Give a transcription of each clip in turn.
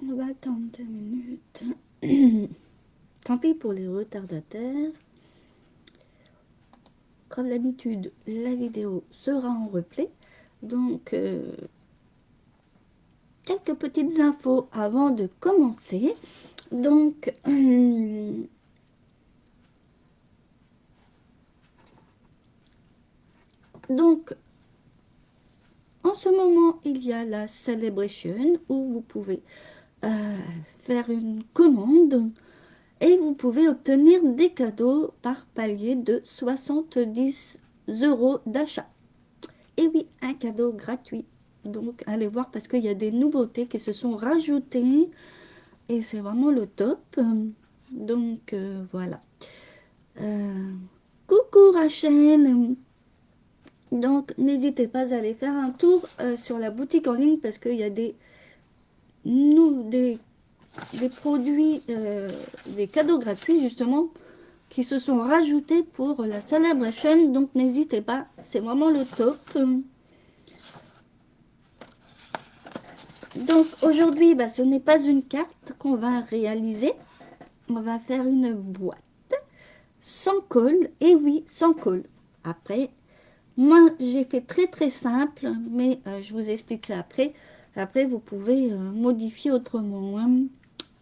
On va attendre 2 minutes. Tant pis pour les retardataires. Comme d'habitude, la vidéo sera en replay. Donc, quelques petites infos avant de commencer. Donc, donc, en ce moment, il y a la Celebration où vous pouvez faire une commande et vous pouvez obtenir des cadeaux par palier de 70 € d'achat. Et oui, un cadeau gratuit. Donc, allez voir parce qu'il y a des nouveautés qui se sont rajoutées et c'est vraiment le top. Donc, voilà. Coucou Rachel. Donc, n'hésitez pas à aller faire un tour sur la boutique en ligne parce qu'il y a des produits, des cadeaux gratuits justement qui se sont rajoutés pour la Celebration. Donc, n'hésitez pas, c'est vraiment le top. Donc aujourd'hui, ce n'est pas une carte qu'on va réaliser. On va faire une boîte sans colle. Et oui, sans colle. Après, moi j'ai fait très très simple, mais je vous expliquerai après. Après, vous pouvez modifier autrement. Hein.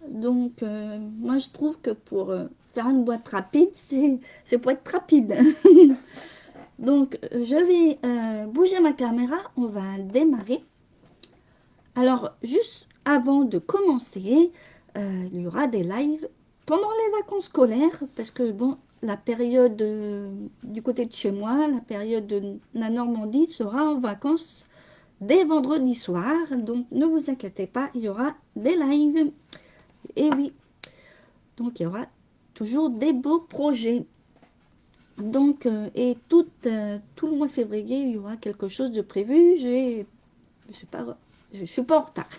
Donc, moi je trouve que pour faire une boîte rapide, c'est pour être rapide. Donc, je vais bouger ma caméra. On va démarrer. Alors, juste avant de commencer, il y aura des lives pendant les vacances scolaires, parce que bon, la période du côté de chez moi, la période de la Normandie sera en vacances dès vendredi soir, donc ne vous inquiétez pas, il y aura des lives. Et oui, donc il y aura toujours des beaux projets. Donc, et tout le mois de février, il y aura quelque chose de prévu. Je suis pas en retard.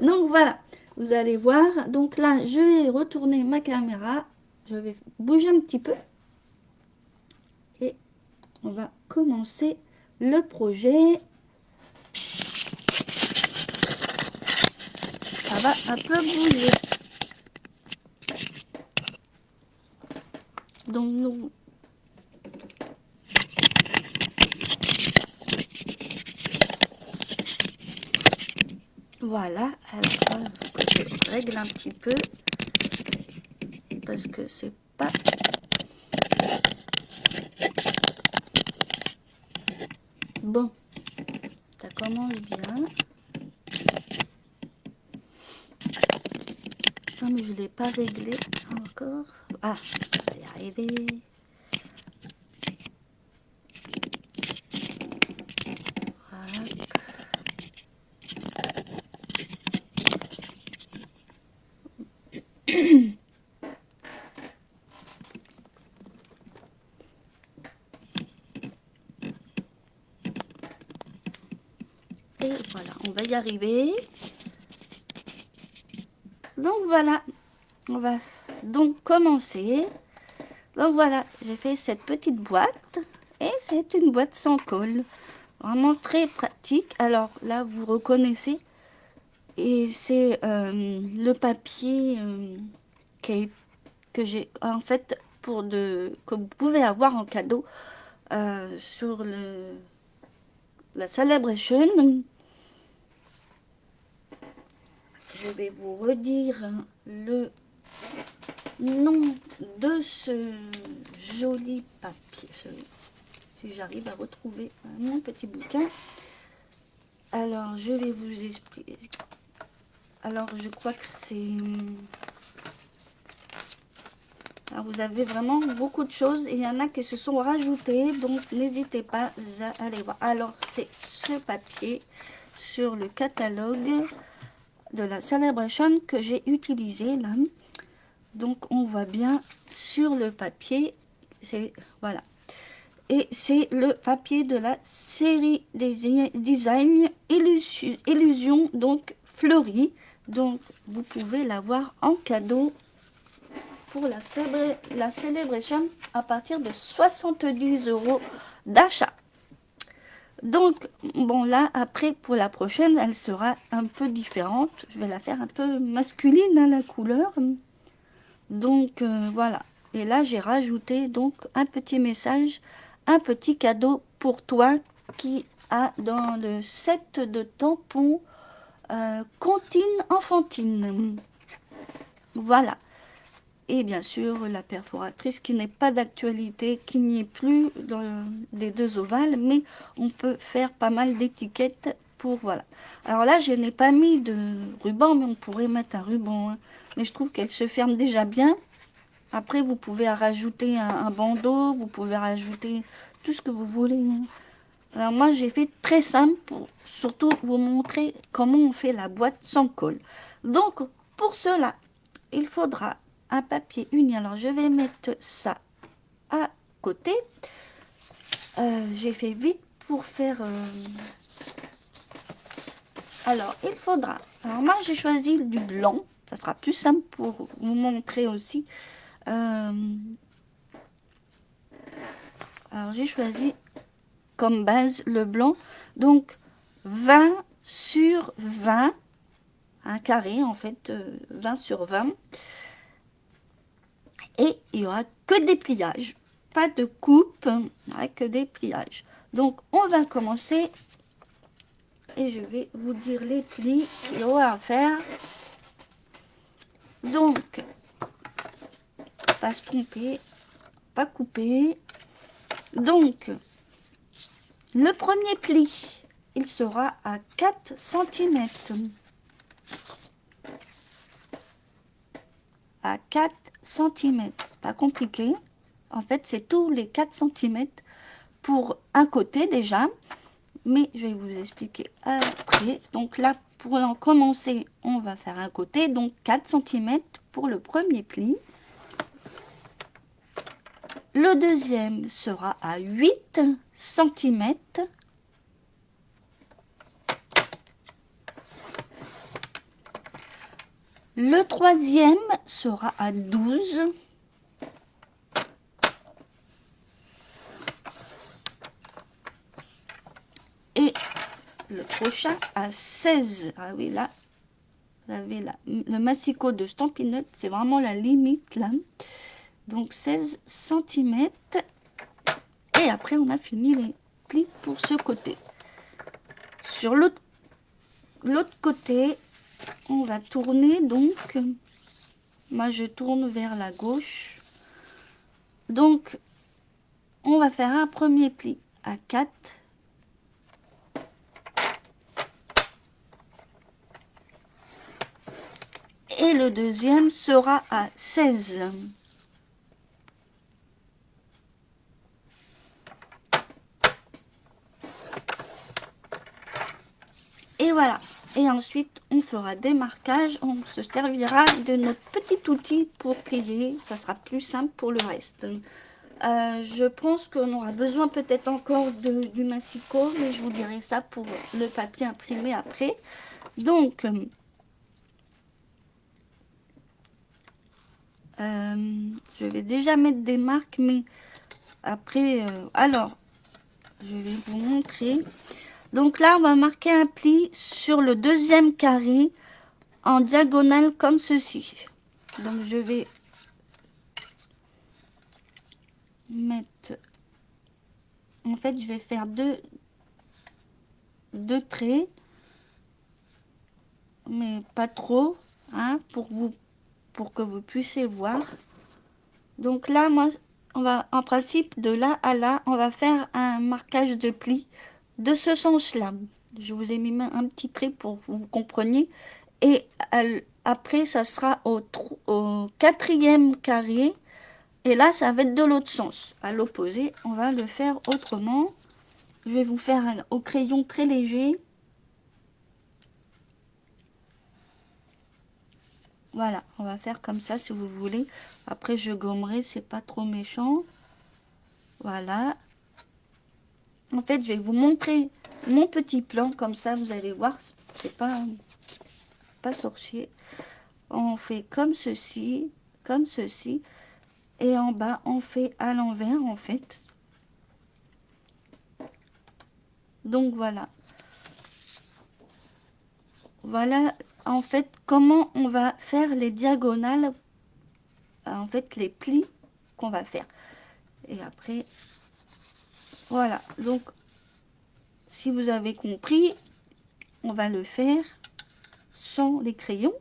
Donc voilà, vous allez voir. Donc là, je vais retourner ma caméra. Je vais bouger un petit peu. Et on va commencer le projet. Ça va un peu bouger. Donc nous... Voilà, alors je règle un petit peu parce que c'est pas... Bon, ça commence bien. Comme je ne l'ai pas réglé encore. Ah, je vais y arriver. Voilà. Et voilà, on va y arriver. Donc voilà, on va donc commencer. Donc voilà, j'ai fait cette petite boîte et c'est une boîte sans colle. Vraiment très pratique. Alors là, vous reconnaissez et c'est le papier que j'ai en fait que vous pouvez avoir en cadeau sur la Celebration. Je vais vous redire le nom de ce joli papier. Si j'arrive à retrouver mon petit bouquin. Alors, je vais vous expliquer. Alors, je crois que c'est... Alors, vous avez vraiment beaucoup de choses et il y en a qui se sont rajoutées, donc n'hésitez pas à aller voir. Alors, c'est ce papier sur le catalogue de la Celebration que j'ai utilisé là. Donc, on voit bien sur le papier, c'est... Voilà. Et c'est le papier de la série des design illusion donc fleurie. Donc vous pouvez l'avoir en cadeau pour la Celebration à partir de 70 € d'achat. Donc, bon, là, après, pour la prochaine, elle sera un peu différente. Je vais la faire un peu masculine, hein, la couleur. Donc, voilà. Et là, j'ai rajouté donc un petit message, un petit cadeau pour toi qui a dans le set de tampons comptine enfantine. Voilà. Et bien sûr, la perforatrice qui n'est pas d'actualité, qui n'y est plus dans les deux ovales, mais on peut faire pas mal d'étiquettes pour, voilà. Alors là, je n'ai pas mis de ruban, mais on pourrait mettre un ruban, hein. Mais je trouve qu'elle se ferme déjà bien. Après, vous pouvez rajouter un bandeau, vous pouvez rajouter tout ce que vous voulez, hein. Alors moi, j'ai fait très simple pour surtout vous montrer comment on fait la boîte sans colle. Donc, pour cela, il faudra un papier uni. Alors, je vais mettre ça à côté. J'ai fait vite pour faire... Alors, il faudra... Alors, moi, j'ai choisi du blanc. Ça sera plus simple pour vous montrer aussi. Alors, j'ai choisi comme base le blanc. Donc, 20 sur 20. Un carré, en fait. 20 sur 20. Et il n'y aura que des pliages. Pas de coupe, que des pliages. Donc, on va commencer et je vais vous dire les plis qu'il y aura à faire. Donc, pas se tromper, pas couper. Donc, le premier pli, il sera à 4 centimètres. À 4 centimètres. Pas compliqué. En fait, c'est tous les 4 centimètres pour un côté déjà. Mais je vais vous expliquer après. Donc là, pour en commencer, on va faire un côté, donc 4 centimètres pour le premier pli. Le deuxième sera à 8 centimètres. Le troisième sera à 12. Et le prochain à 16. Ah oui, là, vous avez là, le massicot de Stampin' Up, c'est vraiment la limite là. Donc 16 centimètres. Et après, on a fini les plis pour ce côté. Sur l'autre côté, on va tourner donc. Moi, je tourne vers la gauche. Donc, on va faire un premier pli à 4. Et le deuxième sera à 16. Et voilà. Et ensuite, on fera des marquages. On se servira de notre petit outil pour plier. Ça sera plus simple pour le reste. Je pense qu'on aura besoin peut-être encore du massicot, mais je vous dirai ça pour le papier imprimé après. Donc, je vais déjà mettre des marques, mais après, alors, je vais vous montrer. Donc là, on va marquer un pli sur le deuxième carré en diagonale comme ceci. Donc, je vais mettre... En fait, je vais faire deux traits, mais pas trop, hein, pour que vous puissiez voir. Donc là, moi, on va, en principe, de là à là, on va faire un marquage de pli de ce sens-là. Je vous ai mis un petit trait pour que vous compreniez. Et après, ça sera au quatrième carré. Et là, ça va être de l'autre sens. À l'opposé, on va le faire autrement. Je vais vous faire au crayon très léger. Voilà, on va faire comme ça si vous voulez. Après, je gommerai, c'est pas trop méchant. Voilà. En fait, je vais vous montrer mon petit plan, comme ça, vous allez voir, c'est pas sorcier. On fait comme ceci, et en bas, on fait à l'envers, en fait. Donc voilà. Voilà en fait comment on va faire les diagonales, en fait les plis qu'on va faire. Et après, voilà. Donc si vous avez compris, on va le faire sans les crayons.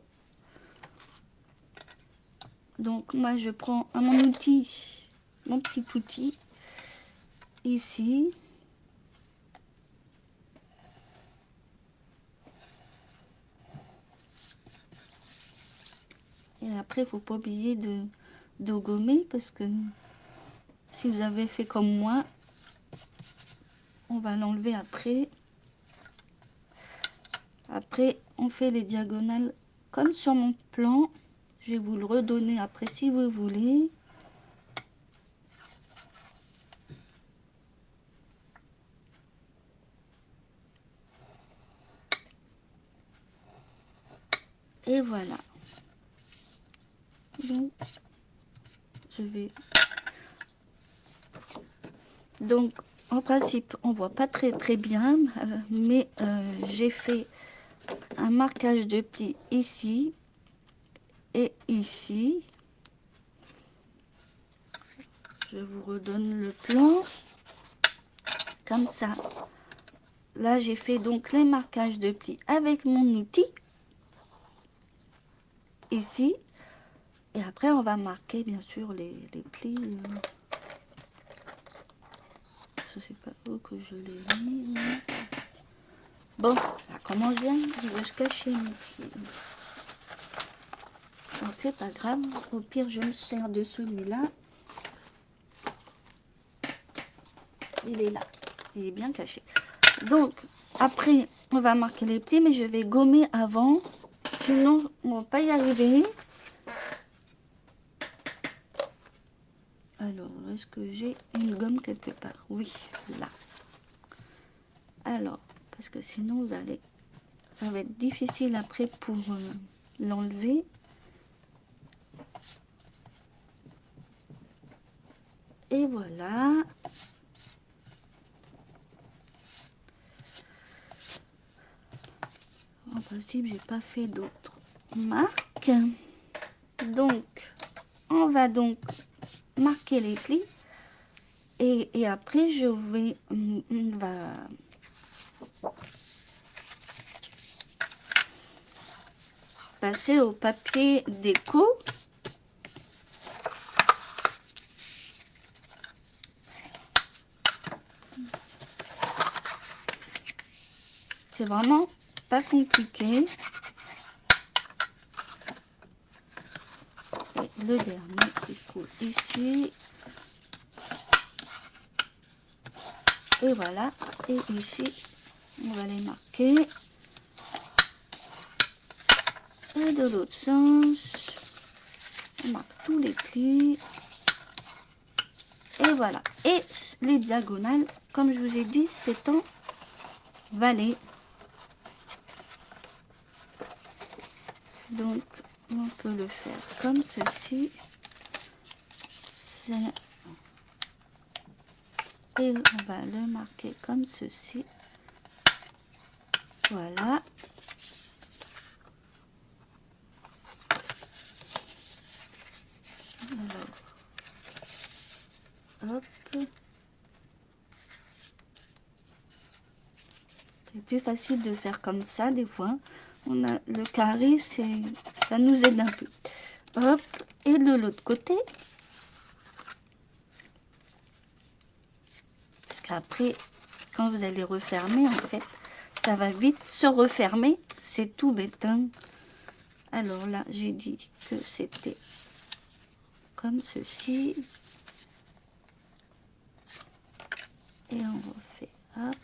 Donc moi je prends mon outil, mon petit outil ici. Et après, il ne faut pas oublier de gommer parce que si vous avez fait comme moi, on va l'enlever après. Après, on fait les diagonales comme sur mon plan. Je vais vous le redonner après si vous voulez. Et voilà. Donc, je vais... Donc, en principe, on voit pas très bien, mais j'ai fait un marquage de plis ici et ici. Je vous redonne le plan. Comme ça. Là, j'ai fait donc les marquages de plis avec mon outil. Ici. Et après, on va marquer, bien sûr, les plis. Je sais pas où que je l'ai mis. Bon, ça commence bien. Je vais se cacher mes plis. Donc, c'est pas grave. Au pire, je me sers de celui-là. Il est là. Il est bien caché. Donc, après, on va marquer les plis, mais je vais gommer avant. Sinon, on va pas y arriver. Alors, est-ce que j'ai une gomme quelque part? Oui, là. Alors, parce que sinon, ça va être difficile après pour l'enlever. Et voilà. En principe, j'ai pas fait d'autres marques. Donc, on va donc marquer les plis. Et après, on va passer au papier déco. C'est vraiment pas compliqué. Et le dernier qui se trouve ici. Et voilà. Et ici, on va les marquer. Et de l'autre sens, on marque tous les plis. Et voilà. Et les diagonales, comme je vous ai dit, c'est en valet. Donc, on peut le faire comme ceci. Et on va le marquer comme ceci. Voilà. Alors, hop. C'est plus facile de faire comme ça des fois. On a le carré, ça nous aide un peu. Hop. Et de l'autre côté. Parce qu'après, quand vous allez refermer, en fait, ça va vite se refermer. C'est tout bête. Hein. Alors là, j'ai dit que c'était comme ceci. Et on refait. Hop.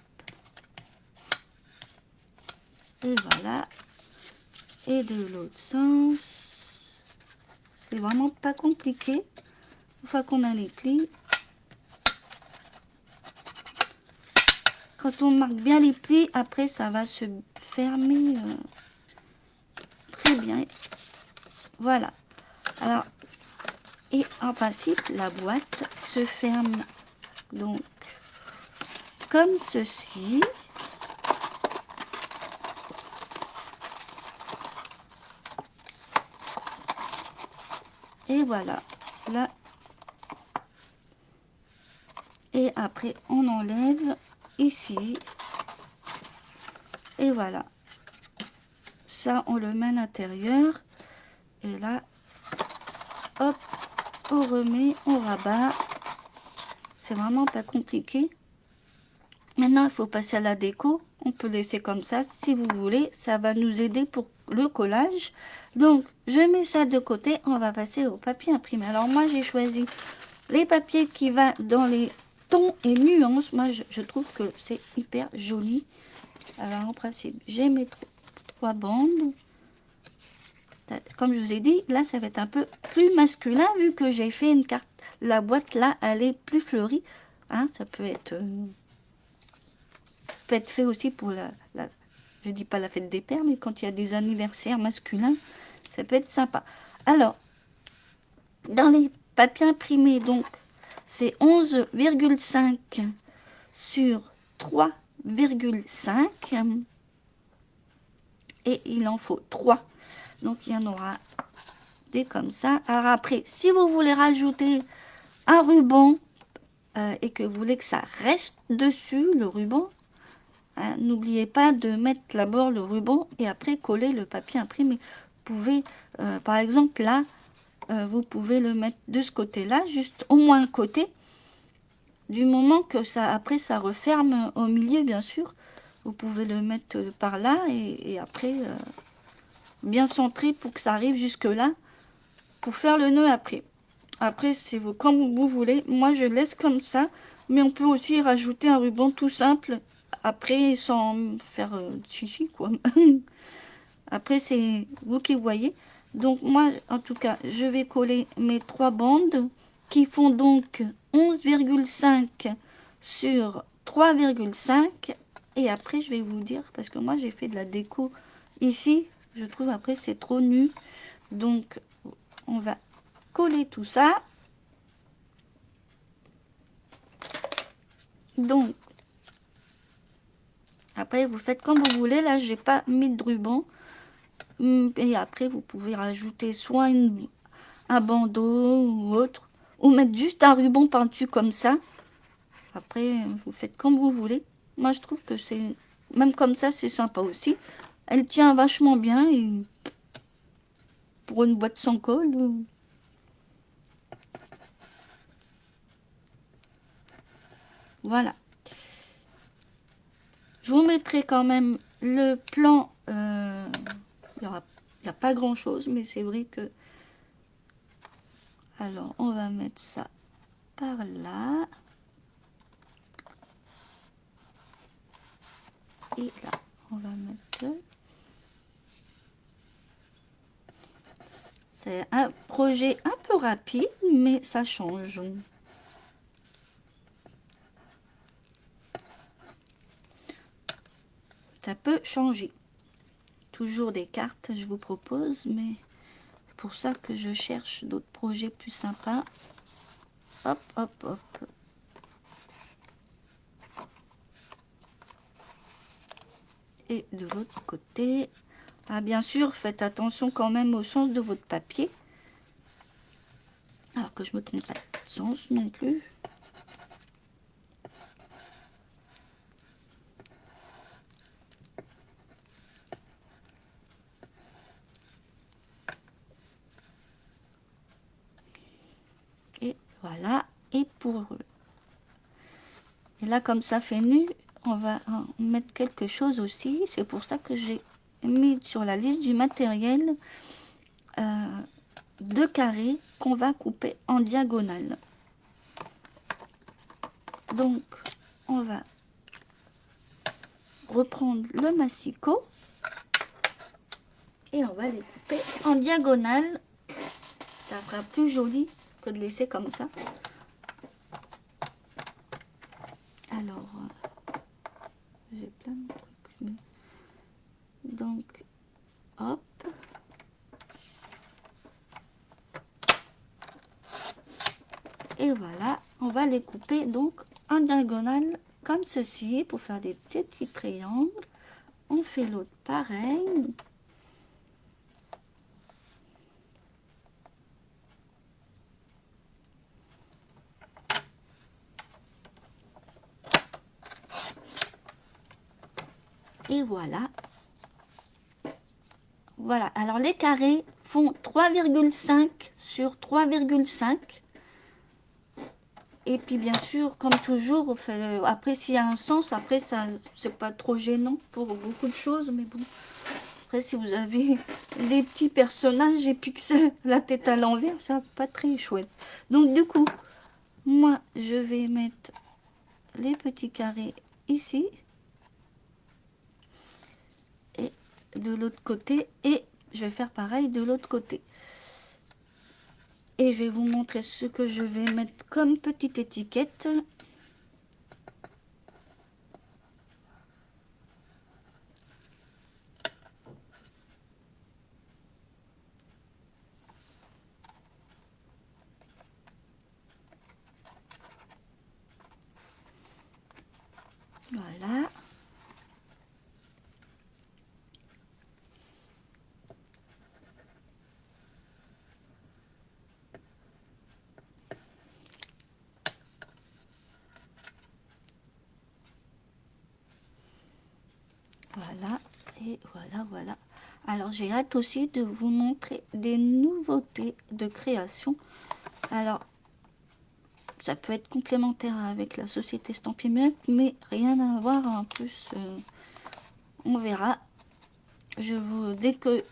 Et voilà. Et de l'autre sens. C'est vraiment pas compliqué. Une fois qu'on a les plis. Quand on marque bien les plis, après ça va se fermer très bien. Voilà. Alors, et en principe, la boîte se ferme donc comme ceci. Et voilà, là. Et après, on enlève ici. Et voilà. Ça, on le met à l'intérieur. Et là, hop, on remet, on rabat. C'est vraiment pas compliqué. Maintenant, il faut passer à la déco. On peut laisser comme ça si vous voulez. Ça va nous aider pour le collage. Donc, je mets ça de côté. On va passer au papier imprimé. Alors, moi, j'ai choisi les papiers qui vont dans les tons et nuances. Moi, je trouve que c'est hyper joli. Alors, en principe, j'ai mes trois bandes. Comme je vous ai dit, là, ça va être un peu plus masculin vu que j'ai fait une carte. La boîte, là, elle est plus fleurie. Hein, ça peut être fait aussi pour je dis pas la fête des pères, mais quand il y a des anniversaires masculins, ça peut être sympa. Alors, dans les papiers imprimés, donc, c'est 11,5 sur 3,5 et il en faut 3. Donc, il y en aura des comme ça. Alors après, si vous voulez rajouter un ruban et que vous voulez que ça reste dessus, le ruban, hein, n'oubliez pas de mettre d'abord le ruban et après coller le papier imprimé. Vous pouvez, par exemple, là, vous pouvez le mettre de ce côté-là, juste au moins un côté, du moment que ça, après, ça referme au milieu, bien sûr. Vous pouvez le mettre par là et après, bien centré pour que ça arrive jusque là, pour faire le nœud après. Après, c'est vous, comme vous voulez. Moi, je laisse comme ça, mais on peut aussi rajouter un ruban tout simple après sans faire chichi, quoi. Après, c'est vous qui voyez. Donc, moi, en tout cas, je vais coller mes trois bandes qui font donc 11,5 sur 3,5. Et après, je vais vous dire, parce que moi, j'ai fait de la déco ici. Je trouve après, c'est trop nu. Donc, on va coller tout ça. Donc, après, vous faites comme vous voulez. Là, j'ai pas mis de ruban. Et après, vous pouvez rajouter soit un bandeau ou autre. Ou mettre juste un ruban par-dessus comme ça. Après, vous faites comme vous voulez. Moi, je trouve que c'est... Même comme ça, c'est sympa aussi. Elle tient vachement bien. Et pour une boîte sans colle... Voilà. Je vous mettrai quand même le plan. Il n'y a pas grand-chose, mais c'est vrai que... Alors, on va mettre ça par là. Et là, on va mettre... C'est un projet un peu rapide, mais ça change. Ça peut changer. Toujours des cartes, je vous propose, mais c'est pour ça que je cherche d'autres projets plus sympas. Hop, hop, hop. Et de l'autre côté, ah, bien sûr, faites attention quand même au sens de votre papier. Alors que je me trompe pas de sens non plus. Et voilà. Et pour... Et là, comme ça fait nu, on va en mettre quelque chose aussi. C'est pour ça que j'ai mis sur la liste du matériel 2 carrés qu'on va couper en diagonale. Donc, on va reprendre le massicot et on va les couper en diagonale. Ça fera plus joli que de laisser comme ça. Alors, j'ai plein de trucs. Donc, hop. Et voilà, on va les couper donc en diagonale comme ceci pour faire des petits triangles. On fait l'autre pareil. Et voilà. Voilà. Alors les carrés font 3,5 sur 3,5. Et puis bien sûr, comme toujours, après s'il y a un sens, après ça, c'est pas trop gênant pour beaucoup de choses, mais bon. Après si vous avez les petits personnages et pixels, la tête à l'envers, ça pas très chouette. Donc du coup, moi je vais mettre les petits carrés ici et de l'autre côté, et je vais faire pareil de l'autre côté. Et je vais vous montrer ce que je vais mettre comme petite étiquette. Voilà. Voilà, et voilà, voilà. Alors j'ai hâte aussi de vous montrer des nouveautés de création. Alors, ça peut être complémentaire avec la société Stampin' mais rien à voir en plus. On verra. Dès que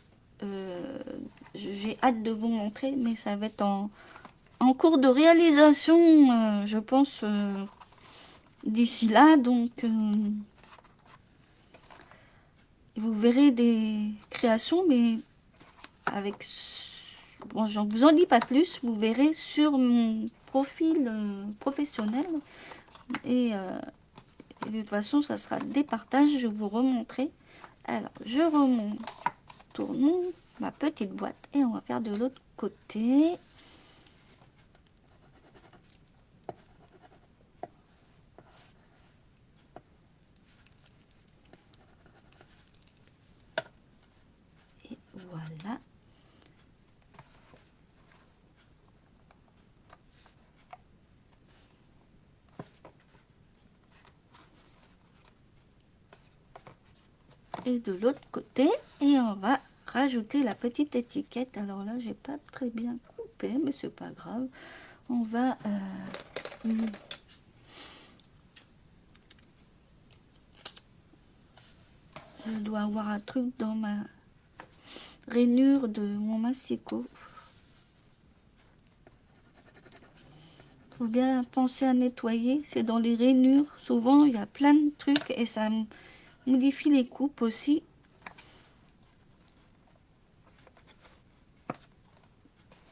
j'ai hâte de vous montrer, mais ça va être en cours de réalisation, je pense, d'ici là. Donc, vous verrez des créations, mais avec... Bon, je ne vous en dis pas plus, vous verrez sur mon profil professionnel. Et, de toute façon, ça sera des partages, je vous remontrerai. Alors, je remonte, tournons ma petite boîte et on va faire de l'autre côté. Et voilà. Et de l'autre côté, et on va rajouter la petite étiquette. Alors là, j'ai pas très bien coupé, mais c'est pas grave. On va je dois avoir un truc dans ma rainure de mon massicot. Faut bien penser à nettoyer. C'est dans les rainures. Souvent, il y a plein de trucs et ça modifie les coupes aussi.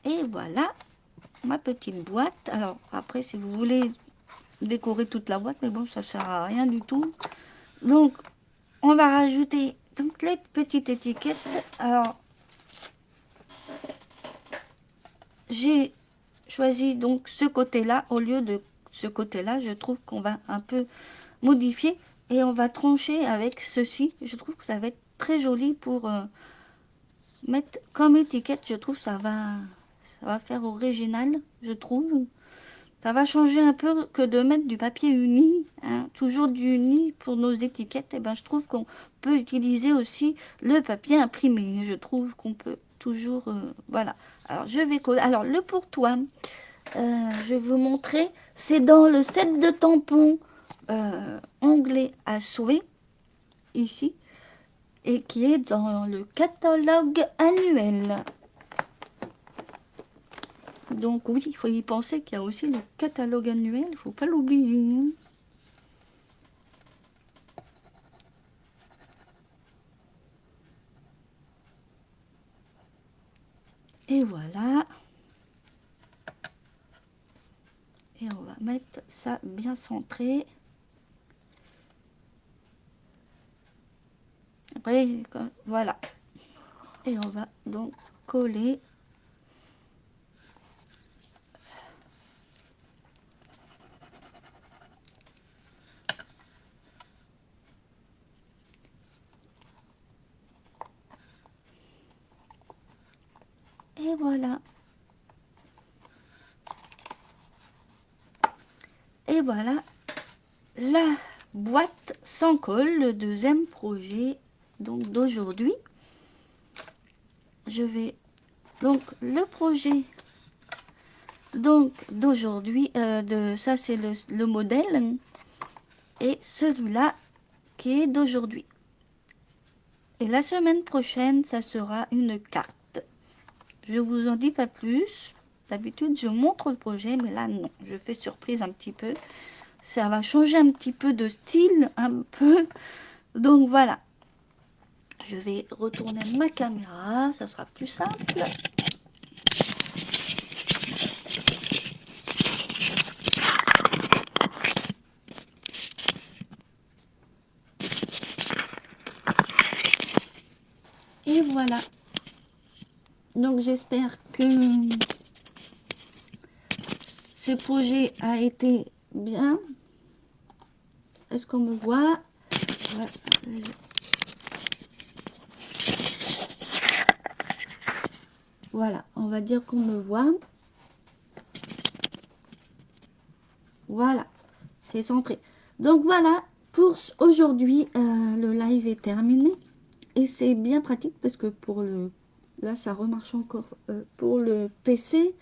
Et voilà ma petite boîte. Alors après, si vous voulez décorer toute la boîte, mais bon, ça sert à rien du tout. Donc, on va rajouter donc les petites étiquettes. Alors, j'ai choisi donc ce côté-là au lieu de ce côté-là. Je trouve qu'on va un peu modifier et on va trancher avec ceci. Je trouve que ça va être très joli pour mettre comme étiquette. Je trouve que ça va faire original, je trouve. Ça va changer un peu que de mettre du papier uni, hein, toujours du uni pour nos étiquettes. Et ben, je trouve qu'on peut utiliser aussi le papier imprimé. Je trouve qu'on peut toujours, voilà. Alors je vais coller. Alors le pourtour, je vais vous montrer. C'est dans le set de tampons onglet à souhait ici et qui est dans le catalogue annuel. Donc oui, il faut y penser qu'il y a aussi le catalogue annuel, il ne faut pas l'oublier. Et voilà. Et on va mettre ça bien centré. Après, voilà. Et on va donc coller. Et voilà. Et voilà la boîte sans colle, le deuxième projet donc d'aujourd'hui. Je vais donc le projet donc d'aujourd'hui, ça c'est le modèle, et celui-là qui est d'aujourd'hui. Et la semaine prochaine, ça sera une carte. Je vous en dis pas plus. D'habitude, je montre le projet, mais là, non. Je fais surprise un petit peu. Ça va changer un petit peu de style, un peu. Donc, voilà. Je vais retourner ma caméra. Ça sera plus simple. Et voilà. Donc, j'espère que ce projet a été bien. Est-ce qu'on me voit? Voilà, on va dire qu'on me voit. Voilà, c'est centré. Donc voilà, pour aujourd'hui, le live est terminé. Et c'est bien pratique parce que pour le... Là, ça remarche encore pour le PC.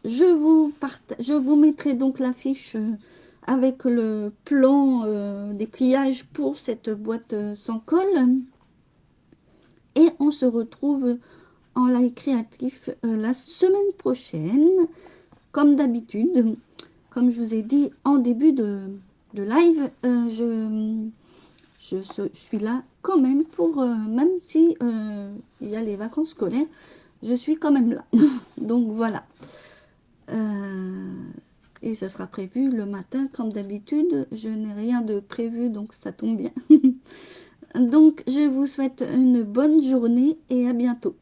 Je vous mettrai donc la fiche avec le plan des pliages pour cette boîte sans colle. Et on se retrouve en live créatif la semaine prochaine, comme d'habitude. Comme je vous ai dit en début de live, je suis là quand même pour, même si il y a les vacances scolaires, je suis quand même là. Donc voilà. Et ça sera prévu le matin comme d'habitude. Je n'ai rien de prévu, donc ça tombe bien. Donc je vous souhaite une bonne journée et à bientôt.